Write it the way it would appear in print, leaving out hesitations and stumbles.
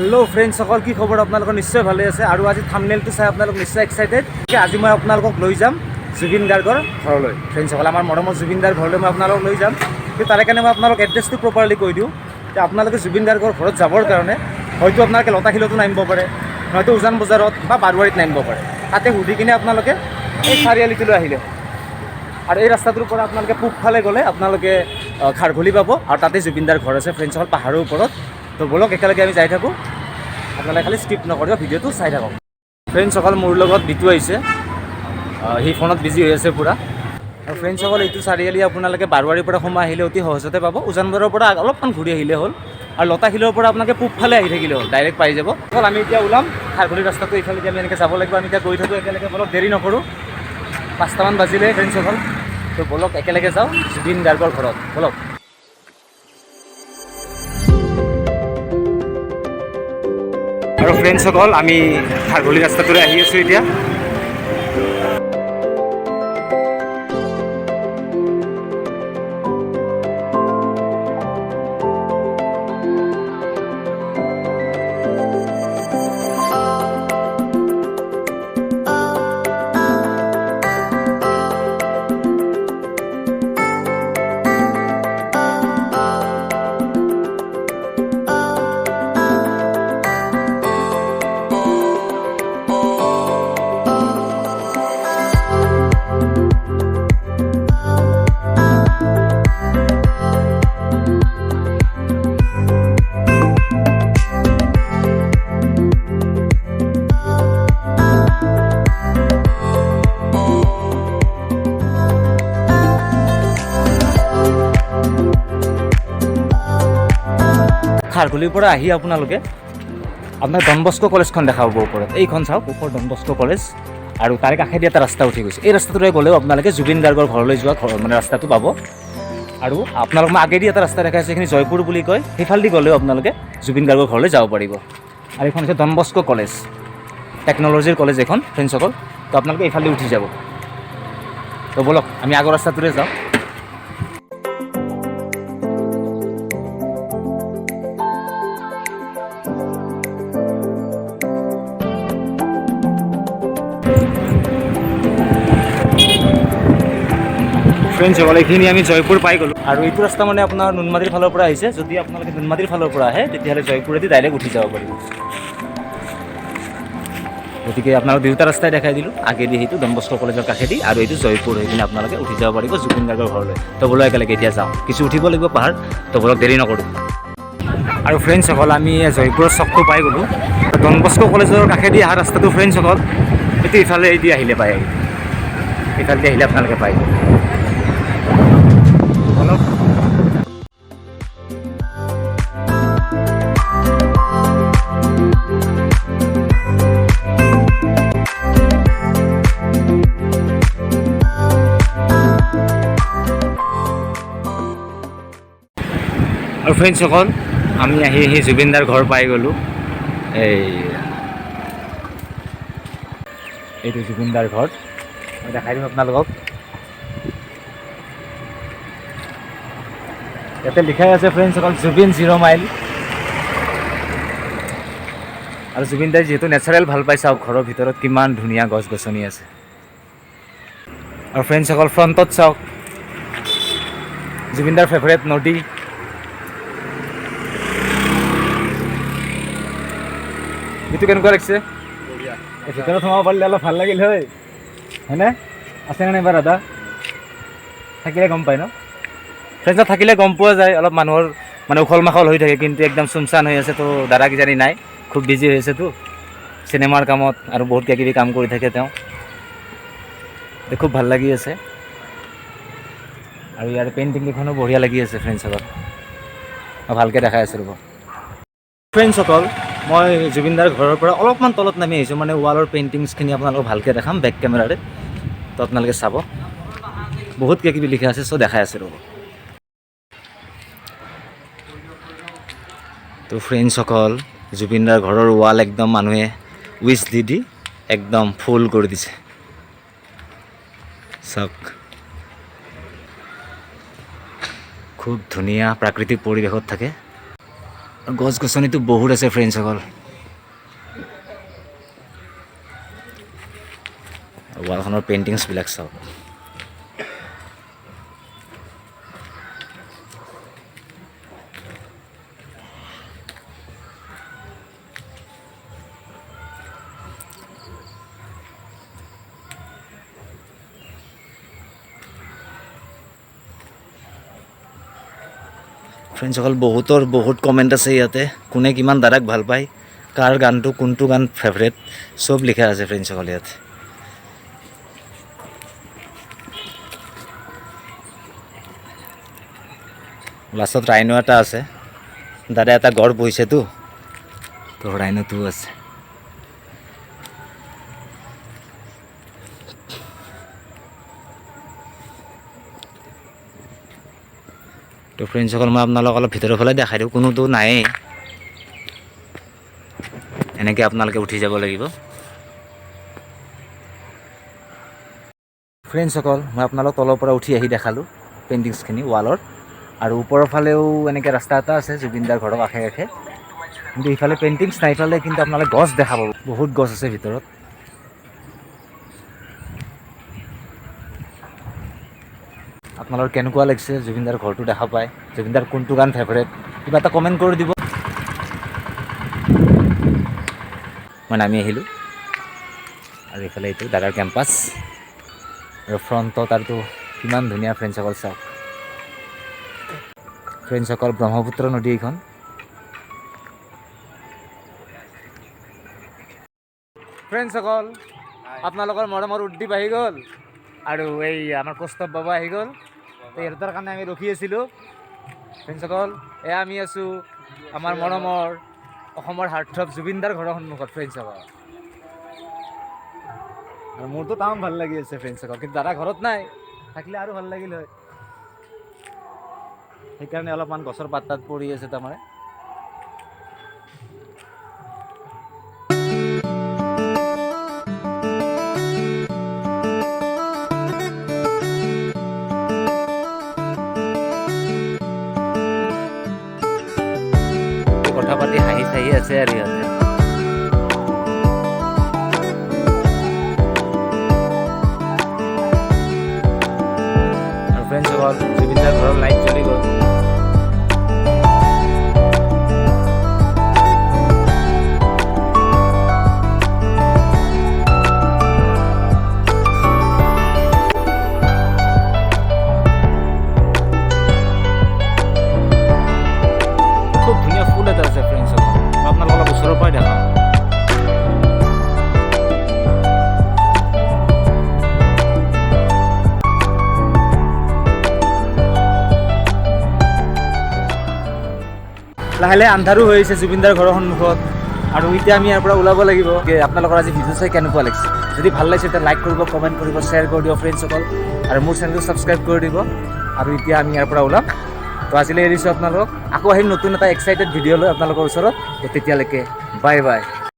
Hello friends सकल की खबर आपलोक निश्चय भाले आछे और आज थाम्बनेल तो चाই आपलोक निश्चय एक्साइटेड कि आज मैं आपलोक लै जाम जुबिन गार्गर घर फ्रेंड्स सकल आमार मरমৰ जुबिन दार घर मैं आपलोक लै जाम कि तारे कारण मैं आपलोक एड्रेस तो प्रपारली কৈ दिওঁ कि आपलोके जुबिन गार्गर घर जाबर कारण हयतो आपलोके लताशिलतो नामिब पारे नयतो उजान बजारत बा बारवाड़ीत नामिब पारे ताते हुदी किने आपलोके এই চাৰিআলিটোলৈ আহিলে और এই ৰাস্তাটোৰ পৰা আপোনালোকে পূবফালে গ'লে আপোনালোকে খাৰঘুলি পাব আৰু তাতে জুবিনদাৰ ঘৰ আছে ফ্ৰেণ্ডছ সকল পাহাৰৰ ওপৰত তো বলক একেলগে আমি যাই থাকোঁ আপোনালোকে খালি স্কিপ নকৰিব ভিডিঅ'টো চাই থাকক ফ্ৰেণ্ডছ সকল মোৰ লগত বিটু আহিছে সি ফোনত বিজি হৈ আছে পুৰা আৰু ফ্ৰেণ্ডছ সকল এইটো চাৰিআলি আপোনালোকে বাৰৱাৰীৰ পৰা সোমাই আহিলে অতি সহজতে পাব উজান বজাৰৰ পৰা অলপমান ঘূৰি আহিলে হ'ল আৰু লতাশিলৰ পৰা আপোনালোকে পূবফালে আহি থাকিলে হ'ল ডাইৰেক্ট পাই যাব অকল আমি এতিয়া ওলাম খাৰঘুলি ৰাস্তাটো এইফালেদি আমি এনেকৈ যাব লাগিব আমি এতিয়া গৈ থাকোঁ একেলগে বলক দেৰি নকৰোঁ 5টামান বাজিলে ফ্ৰেণ্ডছ সকল তো বলক একেলগে যাওঁ জুবিন গাৰ্গৰ ঘৰত বলক আৰু ফ্ৰেণ্ডছ সকল আমি খাৰঘুলি ৰাস্তাটোৰে আহি আছোঁ এতিয়া খাৰঘুলিৰ পৰা আহি আপোনালোকে আপোনাৰ ডন বস্কো কলেজখন দেখা পাব ওপৰত এইখন চাওক ওপৰ ডন বস্কো কলেজ আৰু তাৰে কাষেদি এটা ৰাস্তা উঠি গৈছে এই ৰাস্তাটোৰে গ'লেও আপোনালোকে জুবিন গাৰ্গৰ ঘৰলৈ যোৱা মানে ৰাস্তাটো পাব আৰু আপোনালোক মই আগেদি এটা ৰাস্তা দেখাইছোঁ সেইখিনি জয়পুৰ বুলি কয় সেইফালেদি গ'লেও আপোনালোকে জুবিন গাৰ্গৰ ঘৰলৈ যাব পাৰিব আৰু এইখন হৈছে ডন বস্কো কলেজ টেকন'লজিৰ কলেজ এখন ফ্ৰেণ্ডছসকল তো আপোনালোকে এইফালেদি উঠি যাব তো বলক আমি আগৰ ৰাস্তাটোৰে যাওঁ ফ্ৰেণ্ডছ সকল এইখিনি আমি জয়পুৰ পাই গ'লোঁ আৰু এইটো ৰাস্তা মানে আপোনাৰ নুনমাটিৰ ফালৰ পৰা আহিছে যদি আপোনালোকে নুনমাটিৰ ফালৰ পৰা আহে তেতিয়াহ'লে জয়পুৰেদি ডাইৰেক্ট উঠি যাব পাৰিব গতিকে আপোনালোক দুয়োটা ৰাস্তাই দেখাই দিলোঁ আগেদি সেইটো ডন বস্কো কলেজৰ কাষেদি আৰু এইটো জয়পুৰ হৈ কিনে আপোনালোকে উঠি যাব পাৰিব জুবিন গাৰ্গৰ ঘৰলৈ তো বলক একেলগে এতিয়া যাওঁ কিছু উঠিব লাগিব পাহাৰ তো বলক দেৰি নকৰোঁ আৰু ফ্ৰেণ্ডছ সকল আমি জয়পুৰৰ চকটো পাই গ'লোঁ ডন বস্কো কলেজৰ কাষেদি অহা ৰাস্তাটো ফ্ৰেণ্ডছ সকল এইটো ইফালেদি আহিলে পায় ইফালেদি আহিলে আপোনালোকে পায় আৰু ফ্ৰেণ্ডছ সকল আমি আহি জুবিনদাৰ ঘৰ পাই গ'লোঁ এইটো জুবিনদাৰ ঘৰ মই দেখাই দিম আপোনালোকক ইয়াতে লিখাই আছে ফ্ৰেণ্ডছ সকল জুবিন 0 মাইল আৰু জুবিনদাই যিহেতু নেচাৰেল ভাল পাই চাওক ঘৰৰ ভিতৰত কিমান ধুনীয়া গছ গছনি আছে আৰু ফ্ৰেণ্ডছ সকল ফ্ৰণ্টত চাওক জুবিনদাৰ ফেভৰেট নদী এইটো কেনেকুৱা লাগিছে এই ভিতৰত সোমাব পাৰিলে অলপ ভাল লাগিল হয়নে আছেনে নাই বাৰু দাদা থাকিলে গম পায় ন ফ্ৰেণ্ডছত থাকিলে গম পোৱা যায় অলপ মানুহৰ মানে উখল মাখল হৈ থাকে কিন্তু একদম চুমচান হৈ আছে তো দাদা কিজানি নাই খুব বিজি হৈ আছেতো চিনেমাৰ কামত আৰু বহুত কিবা কিবি কাম কৰি থাকে তেওঁ খুব ভাল লাগি আছে আৰু ইয়াৰ পেইণ্টিংকেইখনো বঢ়িয়া লাগি আছে ফ্ৰেণ্ডছসকল ভালকৈ দেখাই আছোঁ ৰ'ব ফ্ৰেণ্ডছসকল মই জুবিনদাৰ ঘৰৰ পৰা অলপমান তলত নামি আহিছোঁ মানে ৱালৰ পেইণ্টিংছখিনি আপোনালোকক ভালকৈ দেখাম বেক কেমেৰাৰে তো আপোনালোকে চাব বহুত কিবা কিবি লিখা আছে চ' দেখাই আছে ৰ'ব তো ফ্ৰেণ্ডছসকল জুবিনদাৰ ঘৰৰ ৱাল একদম মানুহে উইচ দি একদম ফুল কৰি দিছে চাওক খুব ধুনীয়া প্ৰাকৃতিক পৰিৱেশত থাকে গছ গছনিটো বহুত আছে ফ্ৰেণ্ডসকল। ৱালখনৰ পেইণ্টিংছবিলাক চাওক। ফ্ৰেণ্ডসকল বহুত কমেণ্ট আছে ইয়াতে, কোনে কিমান দাদাক ভাল পায়, কাৰ গানটো কোনটো গান ফেভৰেট চব লিখা আছে ফ্ৰেণ্ডসকল ইয়াত। লাষ্টত ৰাইনো এটা আছে, দাদা এটা গড় পুহিছেতো, তো ৰাইনোটোও আছে। তো ফ্ৰেণ্ডসকল মই আপোনালোকক অলপ ভিতৰৰ ফালে দেখাই দিওঁ, কোনোতো নায়েই, এনেকৈ আপোনালোকে উঠি যাব লাগিব। ফ্ৰেণ্ডসকল মই আপোনালোক তলৰ পৰা উঠি আহি দেখালোঁ পেইণ্টিংছখিনি ৱালৰ, আৰু ওপৰৰ ফালেও এনেকৈ ৰাস্তা এটা আছে জুবিনদাৰ ঘৰৰ কাষে কাষে, কিন্তু ইফালে পেইণ্টিংছ নাই, ইফালে কিন্তু আপোনালোকে গছ দেখা পাব, বহুত গছ আছে ভিতৰত। আপোনালোকৰ কেনেকুৱা লাগিছে জুবিনদাৰ ঘৰটো দেখা পায়, জুবিনদাৰ কোনটো গান ফেভৰেট, কিবা এটা কমেণ্ট কৰি দিব। মই নামি আহিলোঁ, আৰু এইফালে এইটো দাদাৰ কেম্পাছ, আৰু ফ্ৰণ্টত আৰুতো কিমান ধুনীয়া ফ্ৰেণ্ডসকল চাওক। ফ্ৰেণ্ডসকল ব্ৰহ্মপুত্ৰ নদী এইখন। ফ্ৰেণ্ডসকল আপোনালোকৰ মৰমৰ উদ্দীপ আহি গ'ল, আৰু এই আমাৰ কৌস্তৱ বাবা আহি গ'ল, ইহঁতৰ কাৰণে আমি ৰখি আছিলোঁ। ফ্ৰেণ্ডসকল এয়া আমি আছোঁ আমাৰ মৰমৰ অসমৰ হাৰ্টথ্ৰব জুবিনদাৰ ঘৰৰ সন্মুখত ফ্ৰেণ্ডসকল, আৰু মোৰতো তামাম ভাল লাগি আছে ফ্ৰেণ্ডসকল, কিন্তু দাদা ঘৰত নাই, থাকিলে আৰু ভাল লাগিল হয়, সেইকাৰণে অলপমান গছৰ পাত তাত পৰি আছে তাৰমানে। কথা পাতি হাঁহি চাহি আছে আৰু ইয়াতে। আৰু ফ্ৰেণ্ডসকল জুবিনদাৰ ঘৰৰ লাইট জ্বলি গ'ল। খুব ধুনীয়া ফুল এটা আছে ফ্ৰেণ্ডসকল, মই আপোনালোকক অলপ ওচৰৰ পৰাই দেখাওঁ। লাহে লাহে আন্ধাৰো হৈ আহিছে জুবিনদাৰ ঘৰৰ সন্মুখত, আৰু এতিয়া আমি ইয়াৰ পৰা ওলাব লাগিব। আপোনালোকৰ আজি ভিডিঅ' চাই কেনেকুৱা লাগিছে, যদি ভাল লাগিছে তেতিয়া লাইক কৰিব, কমেণ্ট কৰিব, শ্বেয়াৰ কৰি দিব ফ্ৰেণ্ডসকল, আৰু মোৰ চেনেলটো ছাবস্ক্ৰাইব কৰি দিব। আৰু এতিয়া আমি ইয়াৰ পৰা ওলাম, তো আজিলৈ এৰিছোঁ আপোনালোকক, আকৌ আহিম নতুন এটা এক্সাইটেড ভিডিঅ' লৈ আপোনালোকৰ ওচৰত। তো তেতিয়ালৈকে বাই বাই।